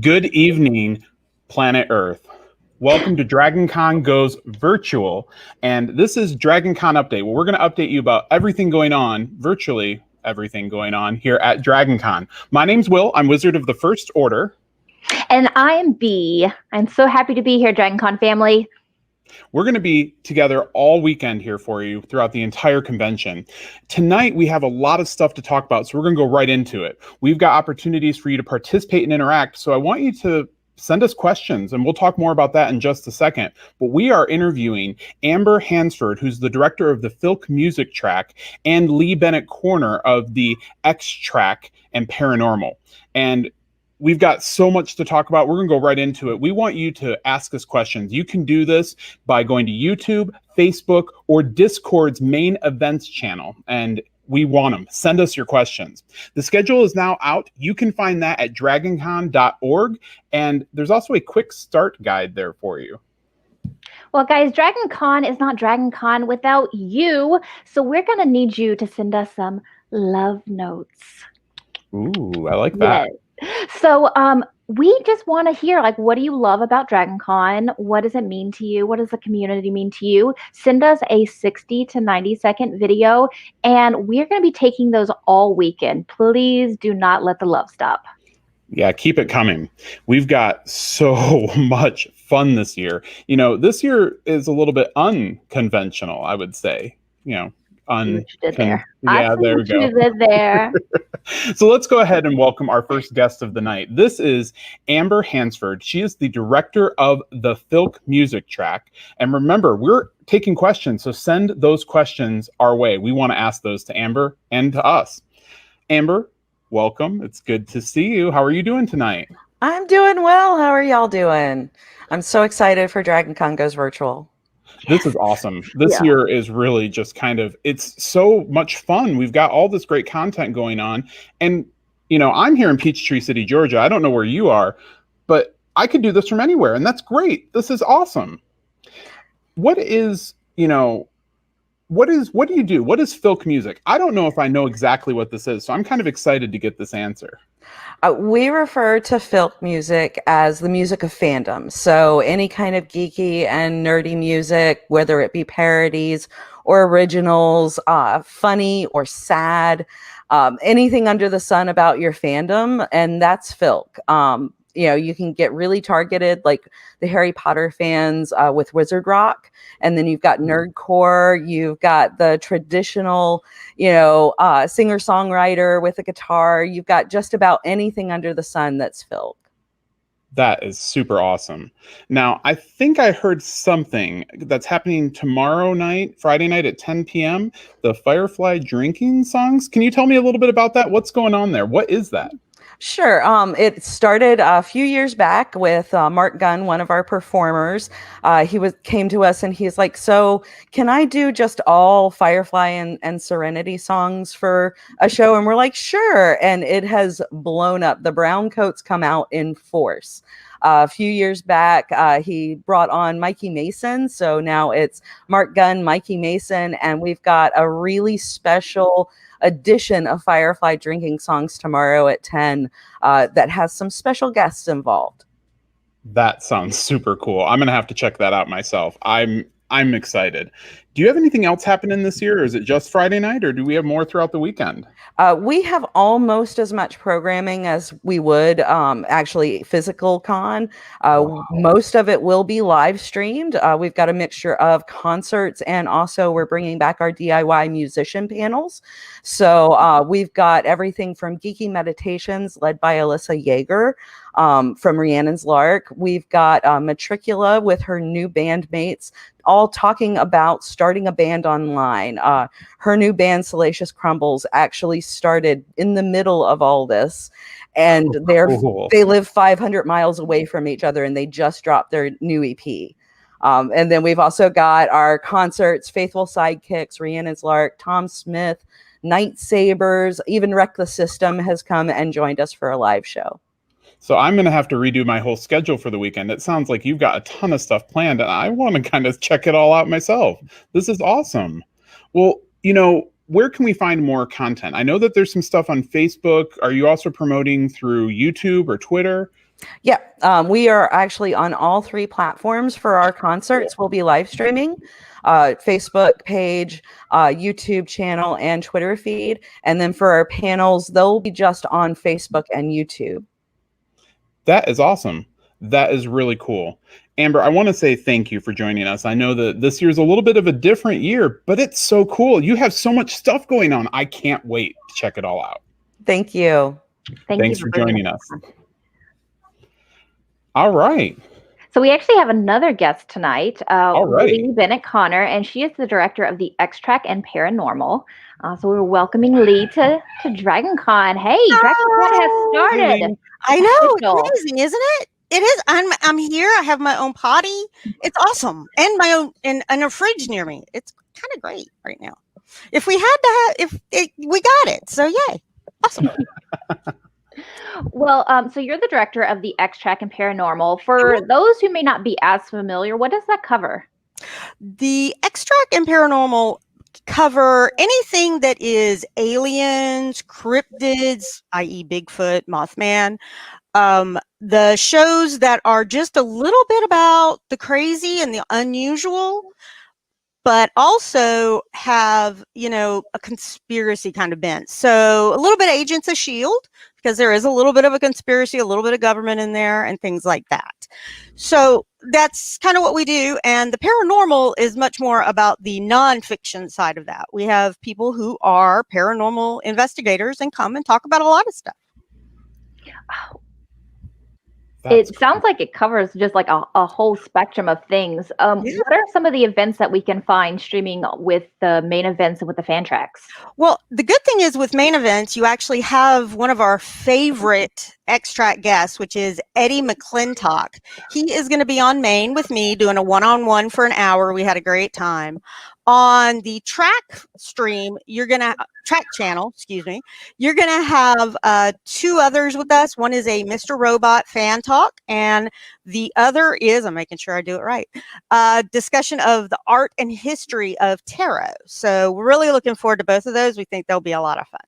Good evening, planet Earth. Welcome to DragonCon Goes Virtual, and this is DragonCon Update, where we're going to update you about everything going on, virtually everything going on here at DragonCon. My name's Will. I'm Wizard of the First Order. And I'm B. I'm so happy to be here, DragonCon family. We're going to be together all weekend here for you throughout the entire convention. Tonight, we have a lot of stuff to talk about, so we're going to go right into it. We've got opportunities for you to participate and interact, so I want you to send us questions, and we'll talk more about that in just a second. But we are interviewing Amber Hansford, who's the director of the Filk Music Track, and Leigh Bennett-Conner of the X-Track and Paranormal. And we've got so much to talk about. We're going to go right into it. We want you to ask us questions. You can do this by going to YouTube, Facebook, or Discord's main events channel. And we want them. Send us your questions. The schedule is now out. You can find that at dragoncon.org. And there's also a quick start guide there for you. Well, guys, DragonCon is not DragonCon without you. So we're going to need you to send us some love notes. Ooh, I like that. Yes. So we just want to hear, like, what do you love about DragonCon? What does it mean to you? What does the community mean to you? Send us a 60 to 90-second video, and we're going to be taking those all weekend. Please do not let the love stop. Yeah, keep it coming. We've got so much fun this year. You know, this year is a little bit unconventional, I would say. You know, there. Yeah, there we go. There. So let's go ahead and welcome our first guest of the night. This is Amber Hansford. She is the director of the Filk Music Track. And remember, we're taking questions, so send those questions our way. We want to ask those to Amber and to us. Amber, welcome. It's good to see you. How are you doing tonight? I'm doing well. How are y'all doing? I'm so excited for DragonCon Goes Virtual. This is awesome. This year is really just kind of, it's so much fun. We've got all this great content going on. And, you know, I'm here in Peachtree City, Georgia. I don't know where you are, but I could do this from anywhere. And that's great. This is awesome. What is, you know, what do you do? What is Filk Music? I don't know if I know exactly what this is. So I'm kind of excited to get this answer. We refer to Filk music as the music of fandom. So any kind of geeky and nerdy music, whether it be parodies or originals, funny or sad, anything under the sun about your fandom, and that's Filk. You know, you can get really targeted, like the Harry Potter fans with Wizard Rock. And then you've got nerdcore. You've got the traditional, you know, singer-songwriter with a guitar. You've got just about anything under the sun that's Filk. That is super awesome. Now, I think I heard something that's happening tomorrow night, Friday night at 10 p.m., the Firefly drinking songs. Can you tell me a little bit about that? What's going on there? What is that? Sure. It started a few years back with Mark Gunn, one of our performers. He came to us and he's like, so can I do just all Firefly and Serenity songs for a show? And we're like, sure. And it has blown up. The brown coats come out in force. A few years back, he brought on Mikey Mason. So now it's Mark Gunn, Mikey Mason, and we've got a really special edition of Firefly drinking songs tomorrow at 10 that has some special guests involved. That sounds super cool. I'm going to have to check that out myself. I'm excited. Do you have anything else happening this year, or is it just Friday night, or do we have more throughout the weekend? We have almost as much programming as we would actually physical con. Wow. Most of it will be live streamed. We've got a mixture of concerts, and also we're bringing back our DIY musician panels. So we've got everything from Geeky Meditations led by Alyssa Yeager from Rhiannon's Lark. We've got Matricula with her new bandmates, all talking about starting a band online. Her new band, Salacious Crumbles, actually started in the middle of all this. And they live 500 miles away from each other, and they just dropped their new EP. And then we've also got our concerts, Faithful Sidekicks, Rhiannon's Lark, Tom Smith, Night Sabers, even Wreck the System has come and joined us for a live show. So I'm going to have to redo my whole schedule for the weekend. It sounds like you've got a ton of stuff planned, and I want to kind of check it all out myself. This is awesome. Well, you know, where can we find more content? I know that there's some stuff on Facebook. Are you also promoting through YouTube or Twitter? Yeah, we are actually on all 3 platforms for our concerts. We'll be live streaming, Facebook page, YouTube channel, and Twitter feed. And then for our panels, they'll be just on Facebook and YouTube. That is awesome. That is really cool. Amber, I want to say thank you for joining us. I know that this year's a little bit of a different year, but it's so cool. You have so much stuff going on. I can't wait to check it all out. Thank you. Thanks for joining us. All right. So we actually have another guest tonight, All right. Leigh Bennett-Conner, and she is the director of the X-Track and Paranormal. So we're welcoming Leigh to DragonCon. Hey, DragonCon has started. I know, it's amazing, isn't it? It is. I'm here. I have my own potty. It's awesome, and my own and a fridge near me. It's kind of great right now. If we had to have, we got it. So yay, awesome. Well, so you're the director of the X-Track and Paranormal. For those who may not be as familiar, what does that cover? The X-Track and Paranormal cover anything that is aliens, cryptids, i.e. Bigfoot, Mothman, the shows that are just a little bit about the crazy and the unusual, but also have, a conspiracy kind of bent. So a little bit of Agents of S.H.I.E.L.D., because there is a little bit of a conspiracy, a little bit of government in there and things like that. So that's kind of what we do. And the paranormal is much more about the nonfiction side of that. We have people who are paranormal investigators and come and talk about a lot of stuff. It sounds like it covers just like a whole spectrum of things. What are some of the events that we can find streaming with the main events and with the fan tracks? Well, the good thing is with main events, you actually have one of our favorite X-Track guests, which is Eddie McClintock. He is going to be on main with me doing a one-on-one for an hour. We had a great time. On the track stream, track channel, you're going to have 2 others with us. One is a Mr. Robot fan talk, and the other is, I'm making sure I do it right, discussion of the art and history of tarot. So we're really looking forward to both of those. We think they'll be a lot of fun.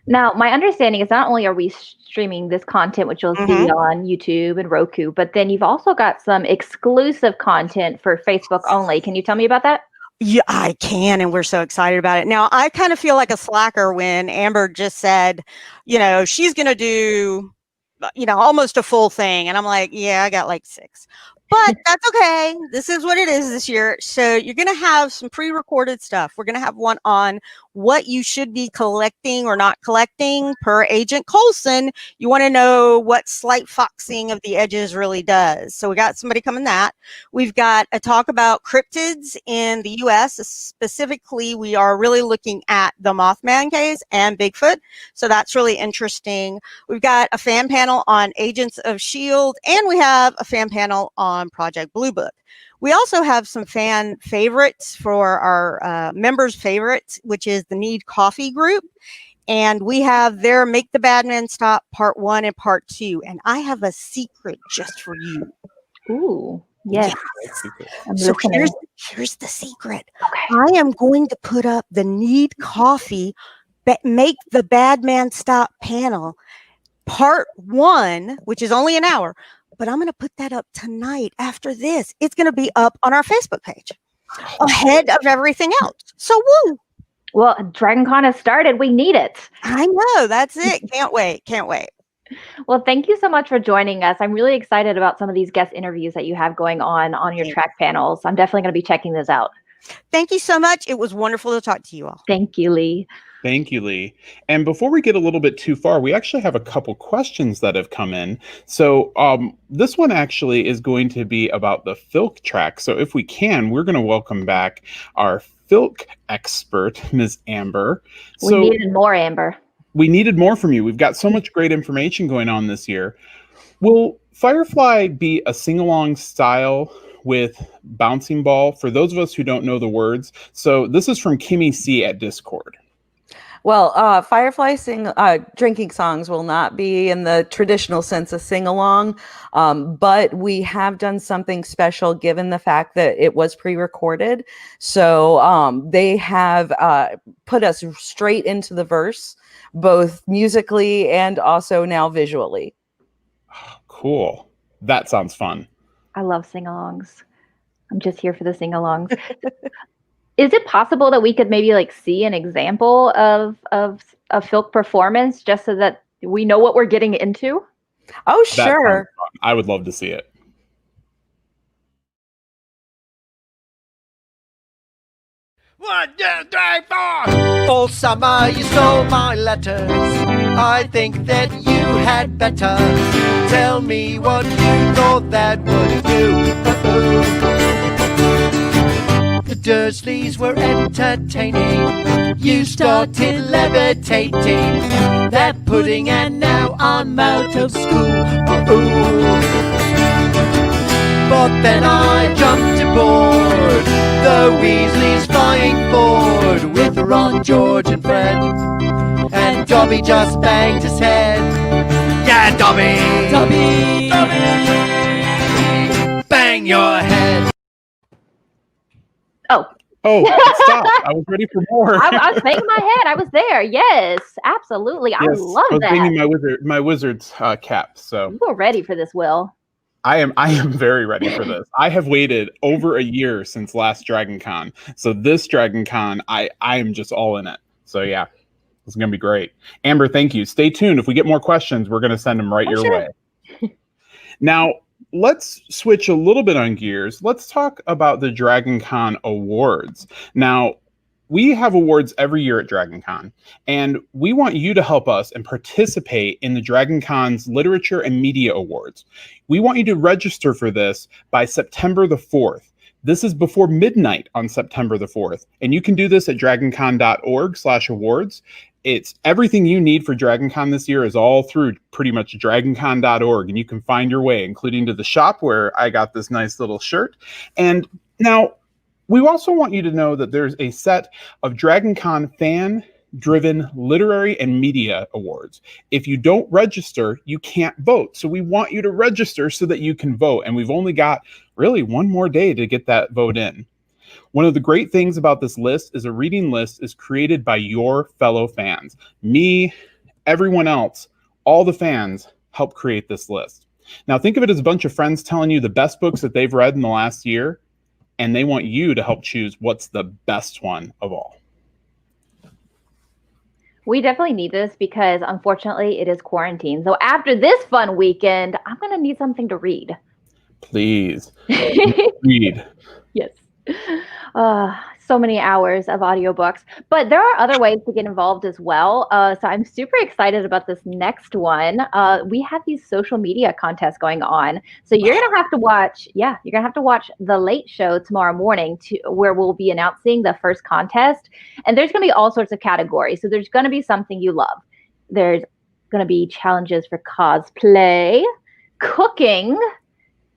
Now, my understanding is not only are we streaming this content, which you'll see on YouTube and Roku, but then you've also got some exclusive content for Facebook only. Can you tell me about that? Yeah, I can, and we're so excited about it. Now, I kind of feel like a slacker when Amber just said, she's going to do, almost a full thing. And I'm like, yeah, I got like 6. But that's okay. This is what it is this year. So you're going to have some pre-recorded stuff. We're going to have one on what you should be collecting or not collecting per Agent Coulson. You want to know what slight foxing of the edges really does. So we got somebody coming that. We've got a talk about cryptids in the U.S. Specifically, we are really looking at the Mothman case and Bigfoot. So that's really interesting. We've got a fan panel on Agents of S.H.I.E.L.D. and we have a fan panel on Project Blue Book. We also have some fan favorites for our members' favorites, which is the Need Coffee group. And we have their Make the Bad Men Stop Part 1 and Part 2. And I have a secret just for you. Ooh, yes. So here's the secret. Okay. I am going to put up the Need Coffee Make the Bad Man Stop panel, Part 1, which is only an hour. But I'm going to put that up tonight after this. It's going to be up on our Facebook page ahead of everything else. So, woo. Well, DragonCon has started. We need it. I know. That's it. Can't wait. Can't wait. Well, thank you so much for joining us. I'm really excited about some of these guest interviews that you have going on your track panels. I'm definitely going to be checking those out. Thank you so much. It was wonderful to talk to you all. Thank you, Leigh. Thank you, Leigh. And before we get a little bit too far, we actually have a couple questions that have come in. So this one actually is going to be about the Filk track. So if we can, we're going to welcome back our Filk expert, Ms. Amber. We needed more, Amber. We needed more from you. We've got so much great information going on this year. Will Firefly be a sing-along style with Bouncing Ball? For those of us who don't know the words. So this is from Kimmy C at Discord. Well, Firefly drinking songs will not be in the traditional sense of sing-along, but we have done something special given the fact that it was pre-recorded. So they have put us straight into the verse, both musically and also now visually. Cool. That sounds fun. I love sing-alongs. I'm just here for the sing-alongs. Is it possible that we could maybe like see an example of a Filk performance just so that we know what we're getting into? Oh, That sounds sure. fun. I would love to see it. 1, 2, 3, 4. All summer you stole my letters. I think that you had better tell me what you thought that would do. The Dursleys were entertaining. You started levitating that pudding, and now I'm out of school. But then I jumped aboard the Weasleys flying forward with Ron, George and Fred, and Dobby just banged his head. Yeah, Dobby! Dobby! Dobby! Bang your head! Oh, Stop. I was ready for more. I was banging my head. I was there. Yes, absolutely. I love I was that. banging my wizard's cap. So We're ready for this, Will. I am very ready for this. I have waited over a year since last DragonCon. So this DragonCon, I am just all in it. So yeah, it's going to be great. Amber, thank you. Stay tuned. If we get more questions, we're going to send them right your way. Now, let's switch a little bit on gears. Let's talk about the DragonCon awards. Now, we have awards every year at DragonCon, and we want you to help us and participate in the DragonCon's Literature and Media Awards. We want you to register for this by September the 4th. This is before midnight on September the 4th, and you can do this at dragoncon.org/awards. It's everything you need for DragonCon this year is all through pretty much dragoncon.org, and you can find your way, including to the shop where I got this nice little shirt. And now, we also want you to know that there's a set of DragonCon fan-driven literary and media awards. If you don't register, you can't vote. So we want you to register so that you can vote. And we've only got really one more day to get that vote in. One of the great things about this list is a reading list is created by your fellow fans. Me, everyone else, all the fans help create this list. Now think of it as a bunch of friends telling you the best books that they've read in the last year, and they want you to help choose what's the best one of all. We definitely need this because unfortunately it is quarantine. So after this fun weekend, I'm going to need something to read. Please read. Yes. So many hours of audiobooks, but there are other ways to get involved as well. So I'm super excited about this next one. We have these social media contests going on. So you're going to have to watch, you're going to have to watch The Late Show tomorrow morning where we'll be announcing the first contest. And there's going to be all sorts of categories. So there's going to be something you love. There's going to be challenges for cosplay, cooking,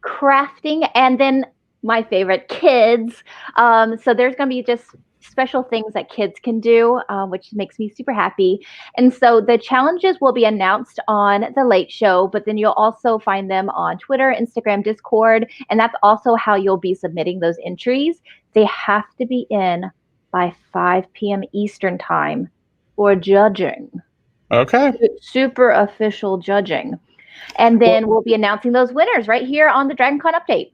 crafting, and then my favorite, kids. So there's going to be just special things that kids can do, which makes me super happy. And so the challenges will be announced on The Late Show, but then you'll also find them on Twitter, Instagram, Discord, and that's also how you'll be submitting those entries. They have to be in by 5 p.m. Eastern time for judging. Okay. Super official judging. And then we'll be announcing those winners right here on the DragonCon update.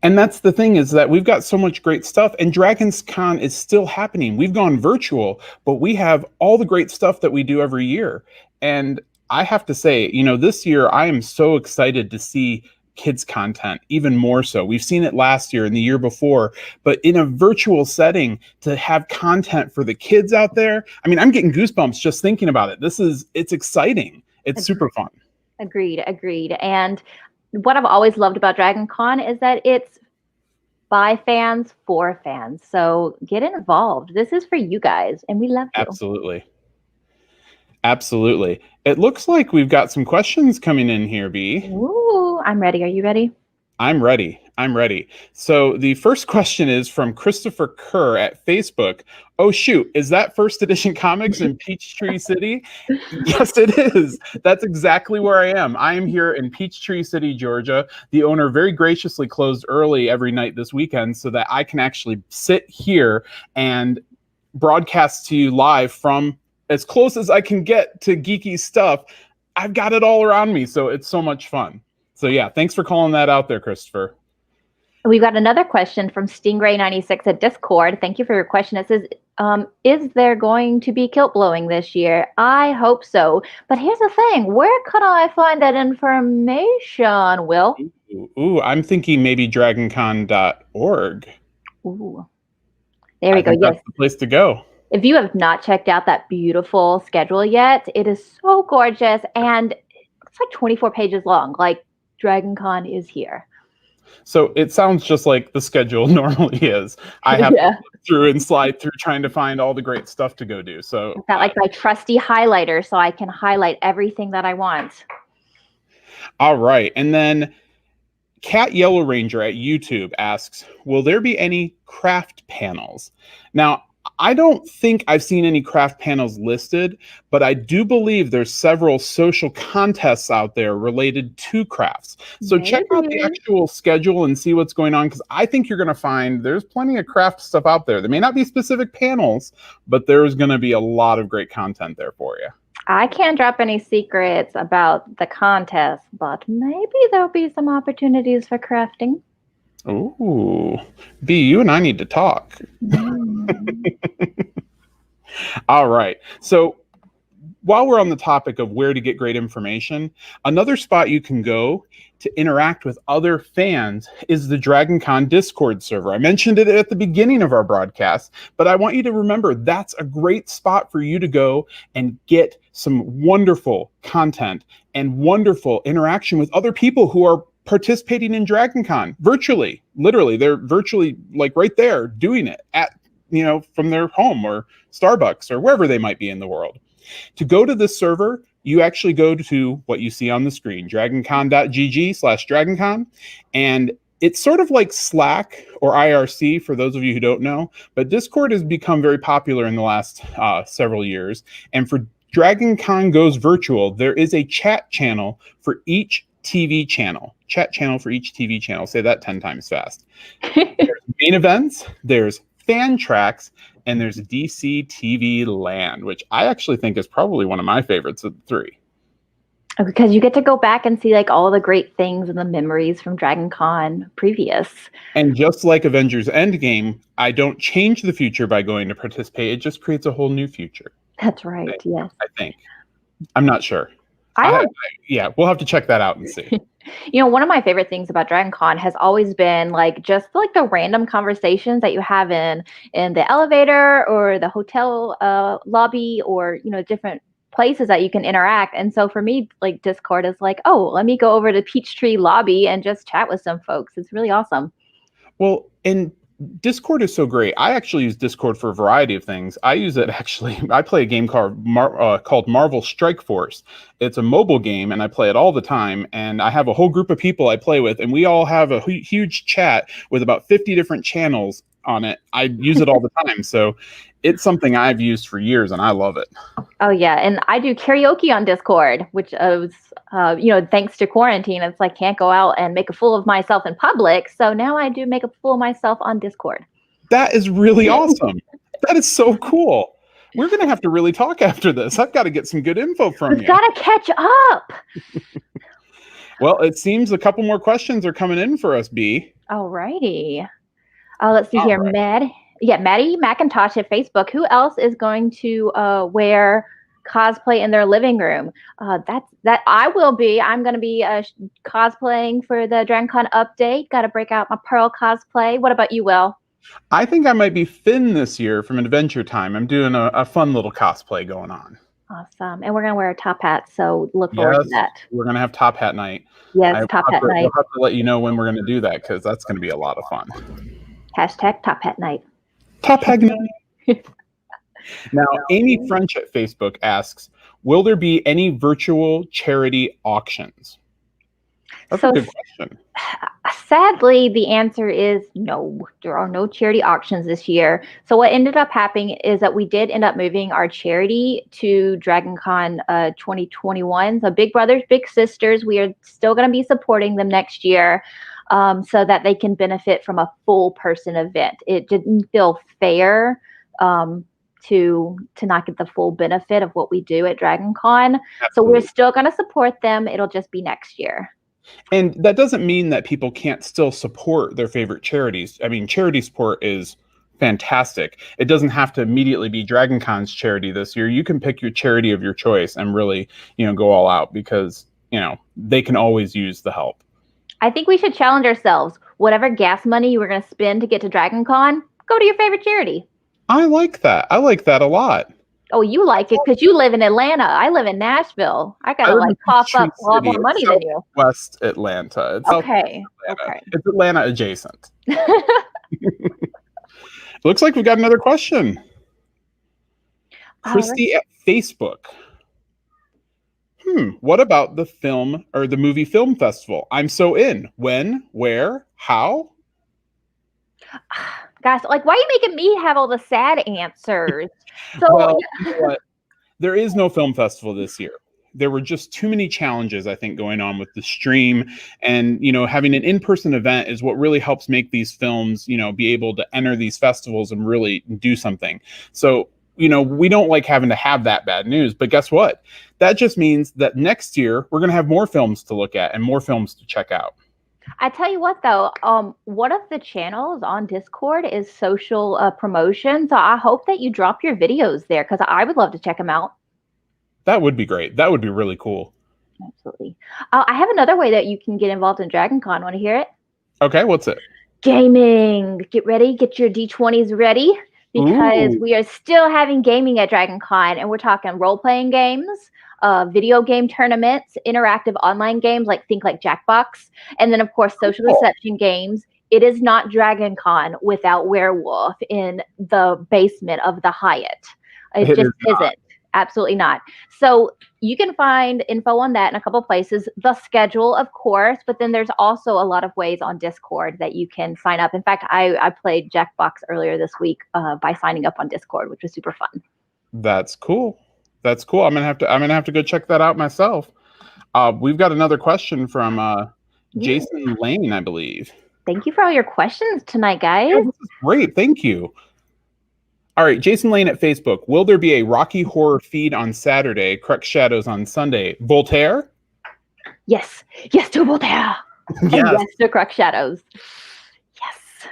And that's the thing, is that we've got so much great stuff, and DragonsCon is still happening. We've gone virtual, but we have all the great stuff that we do every year. And I have to say, this year I am so excited to see kids content even more so. We've seen it last year and the year before, but in a virtual setting to have content for the kids out there. I mean, I'm getting goosebumps just thinking about it. It's exciting. It's super fun. Agreed. And what I've always loved about DragonCon is that it's by fans for fans. So get involved. This is for you guys, and we love you. Absolutely. It looks like we've got some questions coming in here, B. Ooh, I'm ready. Are you ready? I'm ready. So the first question is from Christopher Kerr at Facebook. Oh, shoot. Is that first edition comics in Peachtree City? Yes, it is. That's exactly where I am. I am here in Peachtree City, Georgia. The owner very graciously closed early every night this weekend so that I can actually sit here and broadcast to you live from as close as I can get to geeky stuff. I've got it all around me, so it's so much fun. So yeah, thanks for calling that out there, Christopher. We've got another question from Stingray96 at Discord. Thank you for your question. It says, is there going to be kilt blowing this year? I hope so. But here's the thing. Where could I find that information, Will? Ooh, I'm thinking maybe DragonCon.org. Ooh. There we go. Yes. That's the place to go. If you have not checked out that beautiful schedule yet, it is so gorgeous. And it's like 24 pages long. Like, DragonCon is here. So it sounds just like the schedule normally is. I have to look through and slide through trying to find all the great stuff to go do. So I've got like my trusty highlighter so I can highlight everything that I want. All right. And then Cat Yellow Ranger at YouTube asks, will there be any craft panels? Now, I don't think I've seen any craft panels listed, but I do believe there's several social contests out there related to crafts. So check out the actual schedule and see what's going on, because I think you're going to find there's plenty of craft stuff out there. There may not be specific panels, but there's going to be a lot of great content there for you. I can't drop any secrets about the contest, but maybe there'll be some opportunities for crafting. Ooh, B, you and I need to talk. All right. So while we're on the topic of where to get great information, another spot you can go to interact with other fans is the DragonCon Discord server. I mentioned it at the beginning of our broadcast, but I want you to remember that's a great spot for you to go and get some wonderful content and wonderful interaction with other people who are participating in DragonCon virtually. Literally, they're virtually like right there doing it at, you know, from their home or Starbucks or wherever they might be in the world. To go to this server, you actually go to what you see on the screen, dragoncon.gg/DragonCon, and it's sort of like Slack or IRC for those of you who don't know, but Discord has become very popular in the last several years. And for DragonCon Goes Virtual, there is a chat channel for each TV channel. Chat channel for each TV channel. Say that 10 times fast. There's main events, there's fan tracks, and there's DC TV Land, which I actually think is probably one of my favorites of the three. Because you get to go back and see like all the great things and the memories from DragonCon previous. And just like Avengers Endgame, I don't change the future by going to participate. It just creates a whole new future. That's right, yes. I think. I'm not sure. Yeah, we'll have to check that out and see. You know, one of my favorite things about DragonCon has always been like just like the random conversations that you have in the elevator or the hotel lobby, or, you know, different places that you can interact. And so for me, like Discord is like, oh, let me go over to Peachtree lobby and just chat with some folks. It's really awesome. Well, and Discord is so great. I actually use Discord for a variety of things. I use it actually. I play a game called Marvel Strike Force. It's a mobile game, and I play it all the time. And I have a whole group of people I play with, and we all have a huge chat with about 50 different channels on it. I use it all the time. So it's something I've used for years, and I love it. Oh, yeah. And I do karaoke on Discord, which is, you know, thanks to quarantine, it's like can't go out and make a fool of myself in public. So now I do make a fool of myself on Discord. That is really awesome. That is so cool. We're going to have to really talk after this. I've got to get some good info from you. We've got to catch up. Well, it seems a couple more questions are coming in for us, B. All righty. Let's see here. Right. Maddie McIntosh at Facebook. Who else is going to wear cosplay in their living room? That I will be. I'm going to be cosplaying for the DragonCon update. Got to break out my Pearl cosplay. What about you, Will? I think I might be Finn this year from Adventure Time. I'm doing a fun little cosplay going on. Awesome. And we're going to wear a top hat, so look forward to that. We're going to have top hat night. Yes, top hat night. We'll have to let you know when we're going to do that, because that's going to be a lot of fun. Hashtag top hat night. Top hat night. Now, Amy French at Facebook asks, will there be any virtual charity auctions? That's a good question. Sadly, the answer is no. There are no charity auctions this year. So what ended up happening is that we did end up moving our charity to DragonCon 2021. So Big Brothers, Big Sisters, we are still going to be supporting them next year, so that they can benefit from a full person event. It didn't feel fair to not get the full benefit of what we do at DragonCon. Absolutely. So we're still going to support them. It'll just be next year. And that doesn't mean that people can't still support their favorite charities. I mean, charity support is fantastic. It doesn't have to immediately be DragonCon's charity this year. You can pick your charity of your choice and really, go all out because, they can always use the help. I think we should challenge ourselves. Whatever gas money you were going to spend to get to DragonCon, go to your favorite charity. I like that. I like that a lot. Oh, you like it because you live in Atlanta. I live in Nashville. I got to cough up a lot more money than you. West Atlanta. It's okay. Okay. It's Atlanta adjacent. Looks like we've got another question. Christy at Facebook. What about the film or the movie film festival? I'm so in. When? Where? How? Gosh, why are you making me have all the sad answers? So, well, you know what? There is no film festival this year. There were just too many challenges, I think, going on with the stream. And, having an in-person event is what really helps make these films, be able to enter these festivals and really do something. So, we don't like having to have that bad news. But guess what? That just means that next year, we're going to have more films to look at and more films to check out. I tell you what, though, one of the channels on Discord is social promotion. So I hope that you drop your videos there because I would love to check them out. That would be great. That would be really cool. Absolutely. I have another way that you can get involved in DragonCon. Want to hear it? Okay, what's it? Gaming. Get ready. Get your D20s ready because we are still having gaming at DragonCon, and we're talking role-playing games, video game tournaments, interactive online games like Jackbox, and then of course social deception games. It is not DragonCon without Werewolf in the basement of the Hyatt. It just isn't. Absolutely not. So you can find info on that in a couple of places. The schedule, of course, but then there's also a lot of ways on Discord that you can sign up. In fact, I played Jackbox earlier this week by signing up on Discord, which was super fun. That's cool. That's cool. I'm gonna have to go check that out myself. We've got another question from Jason Lane, I believe. Thank you for all your questions tonight, guys. Yeah, this is great. Thank you. All right, Jason Lane at Facebook. Will there be a Rocky Horror feed on Saturday? Correct Shadows on Sunday. Voltaire? Yes. Yes to Voltaire. Yes. And yes to Correct Shadows. Yes.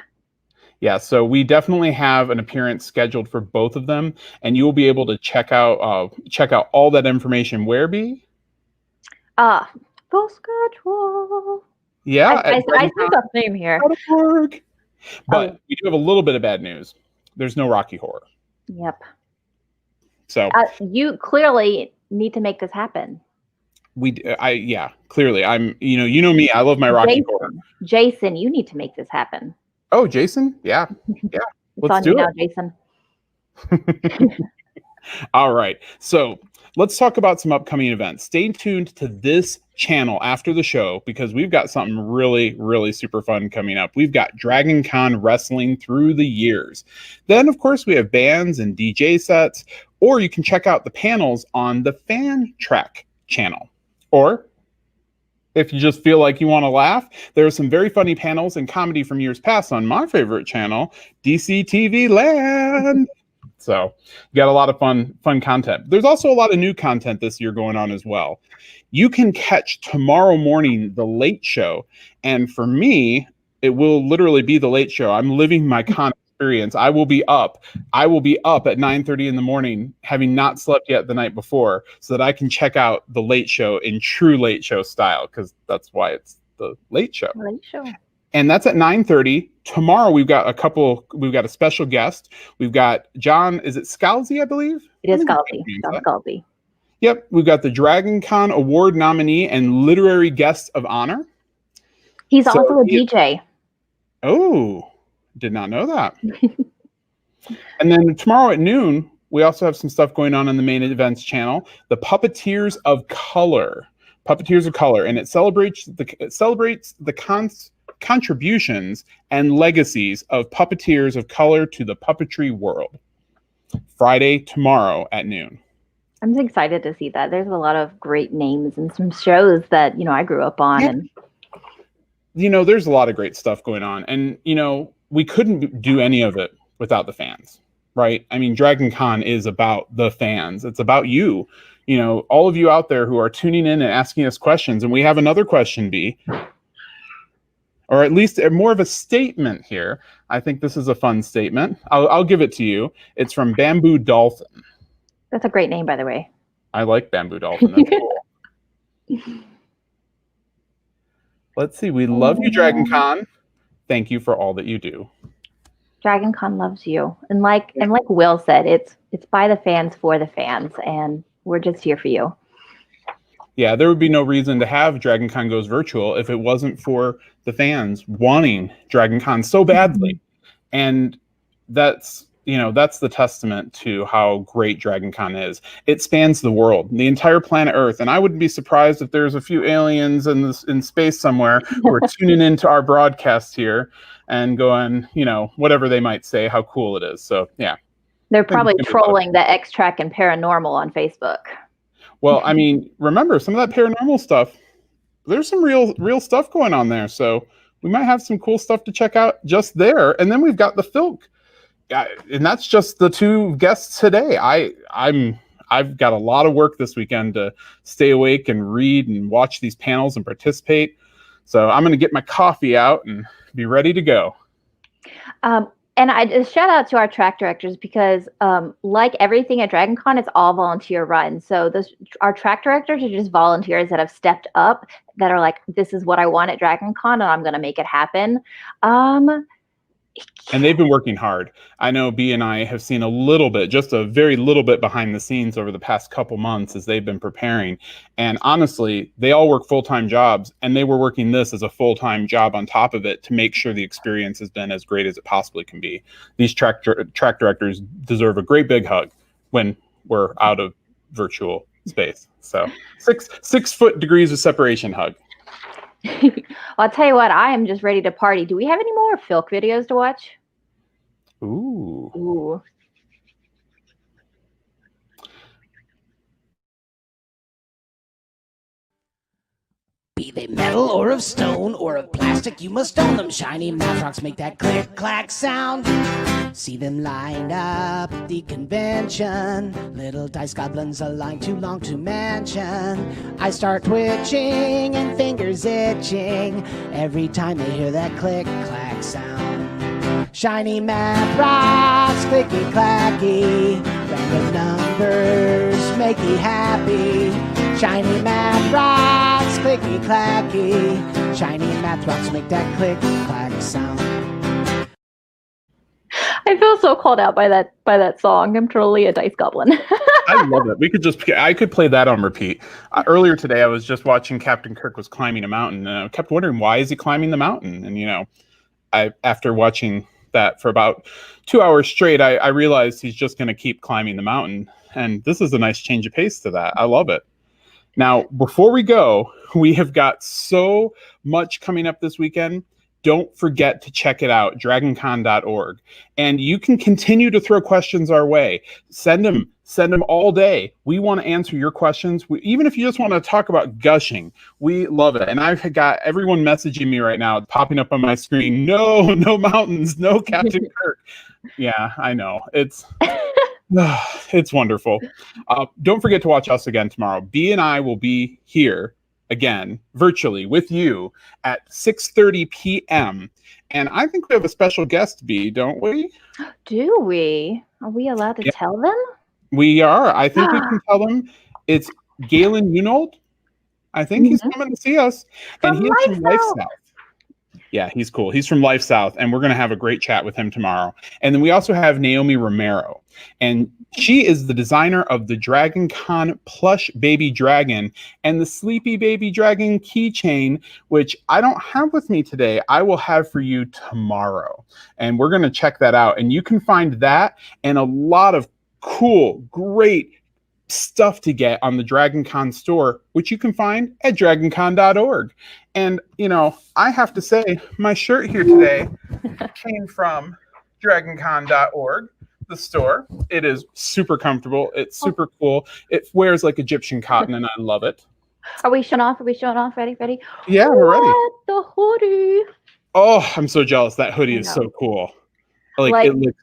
Yeah, so we definitely have an appearance scheduled for both of them, and you will be able to check out all that information. Where be? Full schedule. Yeah. I see the theme here. But we do have a little bit of bad news. There's no Rocky Horror. Yep. So you clearly need to make this happen. Clearly. I'm, you know me, I love my Rocky Horror. Jason, you need to make this happen. Oh, Jason? Yeah. Yeah. Let's do it. Now, Jason. All right. So let's talk about some upcoming events. Stay tuned to this channel after the show because we've got something really, really super fun coming up. We've got DragonCon wrestling through the years. Then, of course, we have bands and DJ sets, or you can check out the panels on the Fan Track channel. Or if you just feel like you want to laugh, there are some very funny panels and comedy from years past on my favorite channel, DCTV Land. So you got a lot of fun content. There's also a lot of new content this year going on as well. You can catch tomorrow morning the Late Show. And for me, it will literally be the Late Show. I'm living my con experience. I will be up at 9:30 in the morning, having not slept yet the night before, so that I can check out the Late Show in true Late Show style, because that's why it's the Late Show. Late Show. And that's at 9:30. Tomorrow we've got a special guest. We've got John, is it Scalzi, I believe? It is Scalzi. John Scalzi. Yep. We've got the DragonCon Award nominee and literary guest of honor. He's also a DJ. Oh, did not know that. And then tomorrow at noon, we also have some stuff going on the main events channel, the Puppeteers of Color. Puppeteers of Color, and it celebrates the contributions and legacies of puppeteers of color to the puppetry world. Friday, tomorrow at noon. I'm excited to see that. There's a lot of great names and some shows that, I grew up on. Yeah. And there's a lot of great stuff going on. And, we couldn't do any of it without the fans, right? I mean, DragonCon is about the fans. It's about you. all of you out there who are tuning in and asking us questions, and we have another question, B, or at least more of a statement here. I think this is a fun statement. I'll give it to you. It's from Bamboo Dolphin. That's a great name, by the way. I like Bamboo Dolphin. That's cool. Let's see. We love you, DragonCon. Thank you for all that you do. DragonCon loves you, and like Will said, it's by the fans for the fans, and we're just here for you. Yeah, there would be no reason to have DragonCon Goes Virtual if it wasn't for the fans wanting DragonCon so badly. And that's the testament to how great DragonCon is. It spans the world, the entire planet Earth. And I wouldn't be surprised if there's a few aliens in space somewhere who are tuning into our broadcast here and going, whatever they might say, how cool it is. So, yeah. They're probably trolling the X-Track and Paranormal on Facebook. Well, I mean, remember, some of that paranormal stuff, there's some real stuff going on there. So we might have some cool stuff to check out just there. And then we've got the Filk. And that's just the two guests today. I've got a lot of work this weekend to stay awake and read and watch these panels and participate. So I'm going to get my coffee out and be ready to go. And I just shout out to our track directors because like everything at DragonCon, it's all volunteer run. So our track directors are just volunteers that have stepped up, that are like, this is what I want at DragonCon and I'm going to make it happen. And they've been working hard. I know B and I have seen a little bit, just a very little bit behind the scenes over the past couple months as they've been preparing. And honestly, they all work full-time jobs, and they were working this as a full-time job on top of it to make sure the experience has been as great as it possibly can be. These track directors deserve a great big hug when we're out of virtual space. So 6 foot degrees of separation hug. Well, I'll tell you what, I am just ready to party. Do we have any more Filk videos to watch? Ooh. Be they metal or of stone or of plastic, you must own them. Shiny math rocks make that click clack sound. See them lined up at the convention. Little dice goblins, a line too long to mention. I start twitching and fingers itching every time they hear that click clack sound. Shiny math rocks, clicky clacky. Random numbers make me happy. Shiny math rocks, clicky clacky. Shiny math rocks make that click clack sound. I feel so called out by that song. I'm totally a dice goblin. I love it. I could play that on repeat. Earlier today, I was just watching Captain Kirk was climbing a mountain, and I kept wondering, why is he climbing the mountain? And after watching that for about 2 hours straight, I realized he's just going to keep climbing the mountain. And this is a nice change of pace to that. I love it. Now, before we go, we have got so much coming up this weekend. Don't forget to check it out, dragoncon.org. And you can continue to throw questions our way. Send them all day. We want to answer your questions. Even if you just want to talk about gushing, we love it. And I've got everyone messaging me right now, popping up on my screen. No mountains, no Captain Kirk. Yeah, I know. It's wonderful. Don't forget to watch us again tomorrow. B and I will be here again, virtually with you at 6:30 p.m. And I think we have a special guest, B, don't we? Do we? Are we allowed to tell them? We are. I think we can tell them. It's Galen Unold. I think he's coming to see us. And he's from Life South. Yeah, he's cool. He's from Life South, and we're going to have a great chat with him tomorrow. And then we also have Naomi Romero, and she is the designer of the DragonCon plush baby dragon and the sleepy baby dragon keychain, which I don't have with me today. I will have for you tomorrow, and we're going to check that out. And you can find that and a lot of cool, great stuff to get on the DragonCon store, which you can find at dragoncon.org. And, I have to say, my shirt here today came from dragoncon.org, the store. It is super comfortable. It's super cool. It wears like Egyptian cotton, and I love it. Are we showing off? Ready? Yeah, we're ready. The hoodie. Oh, I'm so jealous. That hoodie is so cool. Like it looks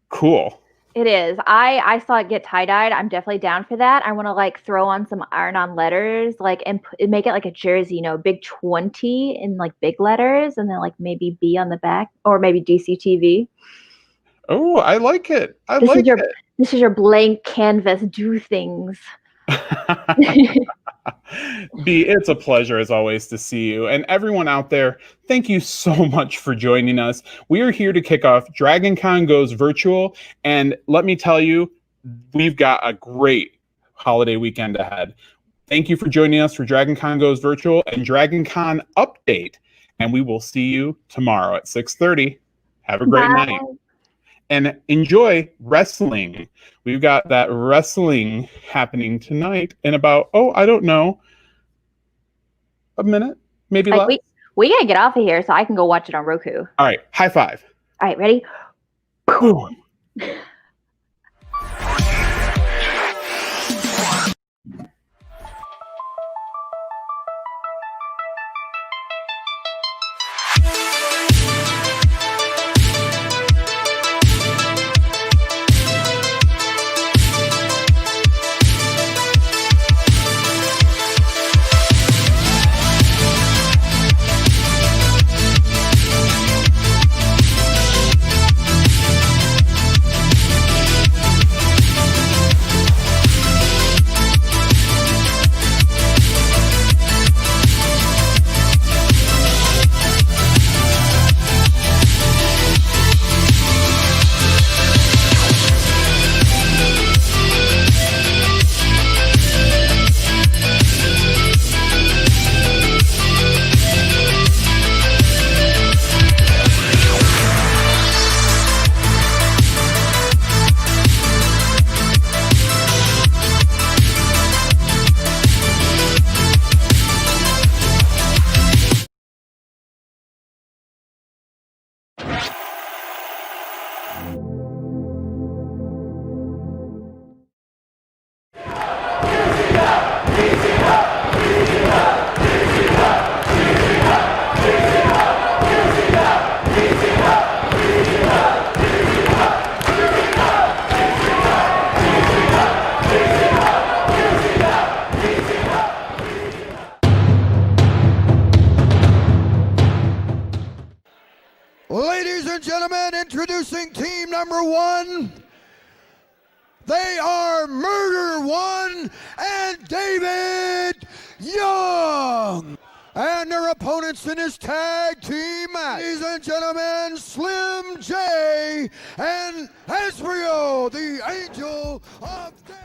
cool. It is. I saw it get tie-dyed. I'm definitely down for that. I want to like throw on some iron-on letters, like and make it like a jersey, big 20 in like big letters, and then like maybe B on the back, or maybe DCTV. Oh, I like it. This is your blank canvas. Do things. B, it's a pleasure as always to see you. And everyone out there, thank you so much for joining us. We are here to kick off DragonCon Goes Virtual. And let me tell you, we've got a great holiday weekend ahead. Thank you for joining us for DragonCon Goes Virtual and DragonCon Update. And we will see you tomorrow at 6:30. Have a great night. And enjoy wrestling. We've got that wrestling happening tonight in about, I don't know, a minute, maybe less. We gotta get off of here so I can go watch it on Roku. All right, high five. All right, ready? Ladies and gentlemen, introducing team number 1. They are Murder One and David Young. And their opponents in this tag team match, ladies and gentlemen, Slim J and Asriel, the Angel of Death.